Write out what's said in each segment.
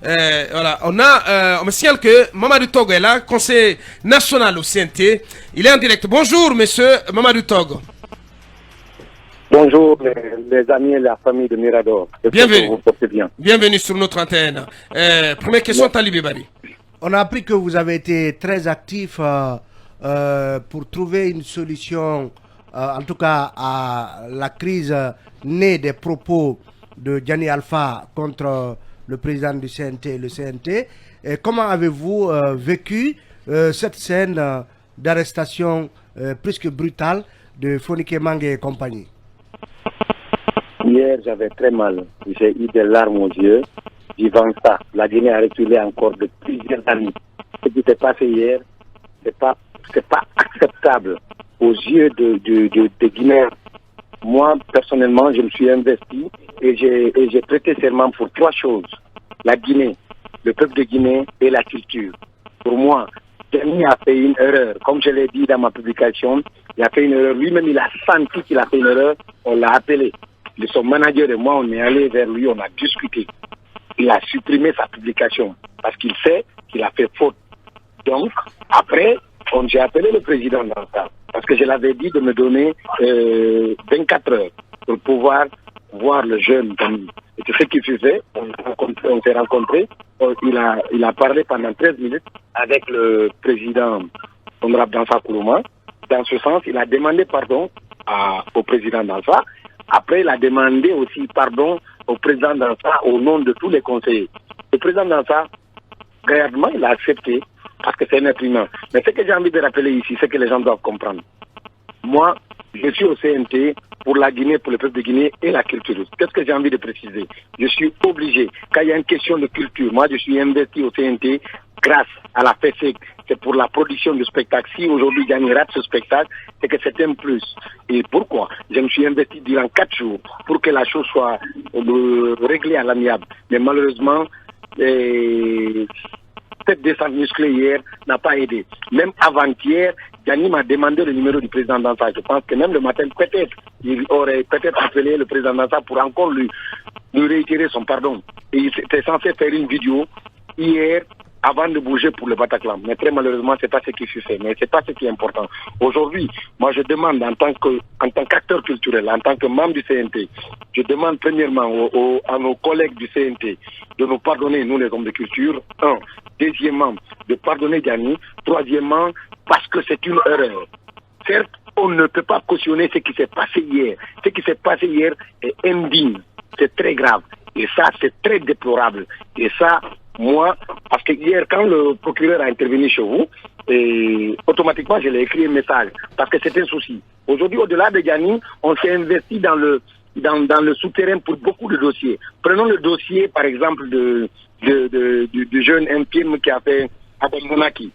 Voilà, on me signale que Mamadou Togo est là, conseiller national au CNT. Il est en direct. Bonjour, monsieur Mamadou Togo. Bonjour les amis et la famille de Mirador. Bienvenue. Vous portez bien. Bienvenue sur notre antenne. Première question, Talibé Bari. On a appris que vous avez été très actif pour trouver une solution, en tout cas à la crise née des propos de Gianni Alpha contre le président du CNT et le CNT. Et comment avez-vous vécu cette scène d'arrestation plus que brutale de Fonike Mange et compagnie? Hier, j'avais très mal. J'ai eu des larmes aux yeux. Vivant ça, la Guinée a reculé encore de plusieurs années. Ce qui s'est passé hier, c'est pas acceptable aux yeux de Guinéens. Moi, personnellement, je me suis investi et j'ai prêté serment pour trois choses. La Guinée, le peuple de Guinée et la culture. Pour moi, Gianni a fait une erreur. Comme je l'ai dit dans ma publication, il a fait une erreur. Lui-même, il a senti qu'il a fait une erreur. On l'a appelé. Son manager et moi, on est allé vers lui, on a discuté. Il a supprimé sa publication parce qu'il sait qu'il a fait faute. Donc, après, j'ai appelé le président dans ça parce que je l'avais dit de me donner 24 heures pour pouvoir voir le jeune. Et c'est ce qu'il faisait. On s'est rencontrés. Il a parlé pendant 13 minutes avec le président Honorable Danfa Kourouma. Dans ce sens, il a demandé pardon au président Danfa. Après, il a demandé aussi pardon au président Danfa au nom de tous les conseillers. Le président Danfa, gratuitement, il a accepté parce que c'est un être humain. Mais ce que j'ai envie de rappeler ici, c'est que les gens doivent comprendre. Moi, je suis au CNT pour la Guinée, pour le peuple de Guinée et la culture. Qu'est-ce que j'ai envie de préciser? Je suis obligé, quand il y a une question de culture, moi je suis investi au CNT grâce à la FESEC. C'est pour la production du spectacle. Si aujourd'hui Gianni rate ce spectacle, c'est que c'est un plus. Et pourquoi? Je me suis investi durant 4 jours pour que la chose soit réglée à l'amiable. Mais malheureusement, cette descente musclée hier n'a pas aidé. Même avant-hier, Gianni m'a demandé le numéro du président Danfa. Je pense que même le matin, peut-être, il aurait peut-être appelé le président Danfa pour encore lui réitérer son pardon. Et il était censé faire une vidéo hier avant de bouger pour le Bataclan. Mais très malheureusement, c'est pas ce qui fut fait. Mais c'est pas ce qui est important. Aujourd'hui, moi je demande en tant qu'acteur culturel, en tant que membre du CNT, je demande premièrement à nos collègues du CNT de nous pardonner, nous les hommes de culture. Deuxièmement, de pardonner Gianni. Troisièmement, parce que c'est une erreur. Certes, on ne peut pas cautionner ce qui s'est passé hier. Ce qui s'est passé hier est indigne. C'est très grave. Et ça, c'est très déplorable. Et ça, moi, parce que hier, quand le procureur a intervenu chez vous, automatiquement, je l'ai écrit un message. Parce que c'est un souci. Aujourd'hui, au-delà de Gianni, on s'est investi dans le souterrain pour beaucoup de dossiers. Prenons le dossier, par exemple, du jeune infirme qui a fait Abonaki.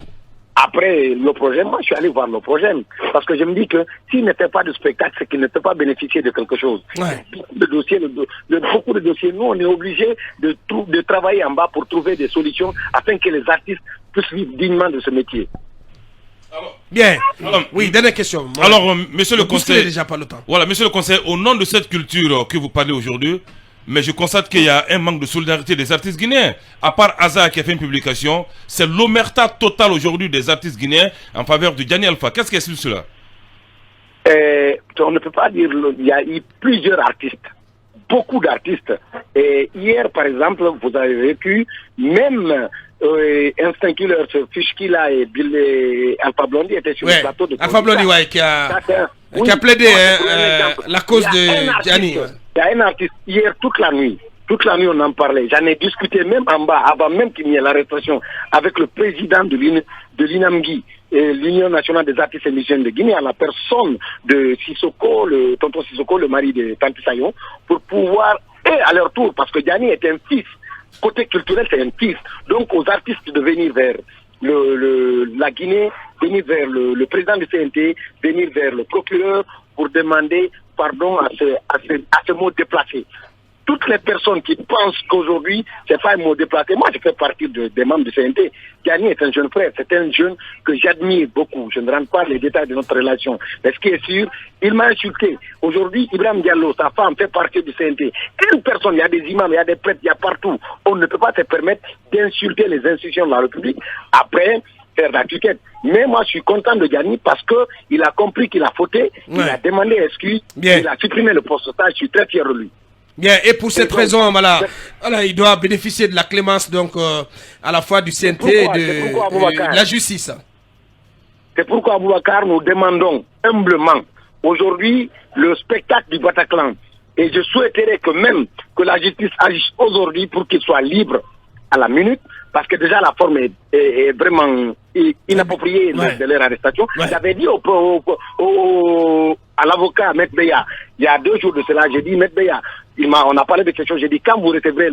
Après le projet, moi je suis allé voir le projet. Parce que je me dis que s'il ne fait pas de spectacle, c'est qu'il ne peut pas bénéficier de quelque chose. Ouais. Beaucoup de dossiers, nous on est obligés de travailler en bas pour trouver des solutions afin que les artistes puissent vivre dignement de ce métier. Bien. Oui, dernière question. Alors, monsieur le conseiller, déjà pas le temps. Voilà, monsieur le conseiller, au nom de cette culture que vous parlez aujourd'hui, mais je constate qu'il y a un manque de solidarité des artistes guinéens. À part Aza qui a fait une publication, c'est l'omerta totale aujourd'hui des artistes guinéens en faveur de Gianni Alpha. Qu'est-ce qui explique cela? On ne peut pas dire, il y a eu plusieurs artistes, beaucoup d'artistes. Et hier, par exemple, vous avez vécu, même Instinct Killer, ce Fishkila et Alpha Blondy étaient sur le plateau de Alpha Blondy, qui a plaidé la cause de Gianni. Il y a un artiste, hier, toute la nuit, on en parlait. J'en ai discuté même en bas, avant même qu'il y ait l'arrestation, avec le président de l'INAMGI, l'Union nationale des artistes et musiciens de Guinée, à la personne de Sissoko, tonton Sissoko, le mari de Tanti Sayon, pour pouvoir, et à leur tour, parce que Gianni est un fils. Côté culturel, c'est un fils. Donc, aux artistes de venir vers la Guinée, venir vers le président du CNT, venir vers le procureur pour demander pardon à ce mot déplacé. toutes les personnes qui pensent qu'aujourd'hui, c'est pas un mot déplacé. Moi, je fais partie des membres du CNT. Gianni est un jeune frère, c'est un jeune que j'admire beaucoup. Je ne rentre pas les détails de notre relation. Mais ce qui est sûr, il m'a insulté. Aujourd'hui, Ibrahim Diallo, sa femme, fait partie du CNT. Une personne, il y a des imams, il y a des prêtres, il y a partout. On ne peut pas se permettre d'insulter les institutions de la République. Après, faire la cricket. Mais moi, je suis content de Gianni parce qu'il a compris qu'il a fauté, il a demandé excuse, il a supprimé le poste. Je suis très fier de lui. Bien, et pour cette raison, voilà, il doit bénéficier de la clémence, donc, à la fois du CNT et de la justice. C'est pourquoi, Aboubacar, nous demandons humblement, aujourd'hui, le spectacle du Bataclan. Et je souhaiterais que même que la justice agisse aujourd'hui pour qu'il soit libre à la minute, parce que déjà la forme est vraiment inappropriée de leur arrestation. J'avais dit à l'avocat Maître Beya, il y a 2 jours de cela, j'ai dit Maître Beya, on a parlé de quelque chose, j'ai dit quand vous recevrez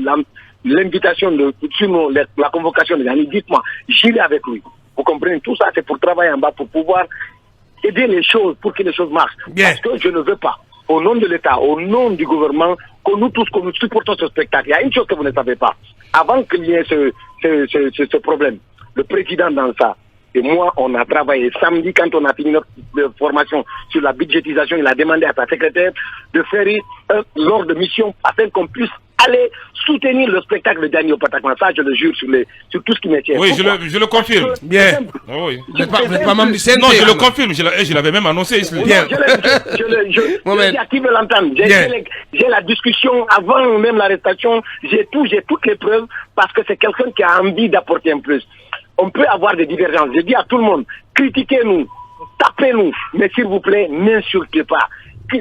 l'invitation sur la convocation de Gianni, dites-moi, j'irai avec lui. Vous comprenez, tout ça c'est pour travailler en bas, pour pouvoir aider les choses, pour que les choses marchent. Parce que je ne veux pas, au nom de l'État, au nom du gouvernement, que nous tous, que nous supportons ce spectacle. Il y a une chose que vous ne savez pas. Avant qu'il y ait ce problème, le président dans ça, et moi, on a travaillé samedi quand on a fini notre formation sur la budgétisation. Il a demandé à sa secrétaire de faire l'ordre de mission afin qu'on puisse aller soutenir le spectacle de Gianni au Bataclan. Ça, je le jure sur tout ce qui me tient. Oui, je le confirme. Bien. Oui. Vous n'êtes pas membre du CNT. Non, je le confirme. Je l'avais même annoncé. Bien. Je dis à qui veut l'entendre. J'ai la discussion avant même l'arrestation. J'ai toutes les preuves parce que c'est quelqu'un qui a envie d'apporter un plus. On peut avoir des divergences. Je dis à tout le monde, critiquez-nous, tapez-nous, mais s'il vous plaît, n'insultez pas.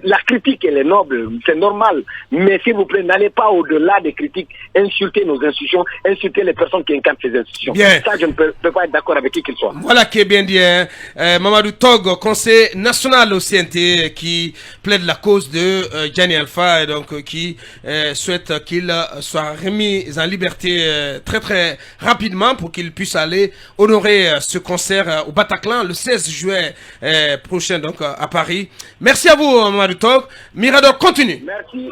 La critique, elle est noble, c'est normal, mais s'il vous plaît, n'allez pas au-delà des critiques, insulter nos institutions, insulter les personnes qui incarnent ces institutions. Bien. Ça, je ne peux pas être d'accord avec qui qu'il soit. Voilà qui est bien dit. Mamadou Tog, conseiller national au CNT, qui plaide la cause de Gianni Alpha, et donc qui souhaite qu'il soit remis en liberté très très rapidement pour qu'il puisse aller honorer ce concert au Bataclan le 16 juin prochain, donc à Paris. Merci à vous, Mamadou Tog. Mirador continue. Merci.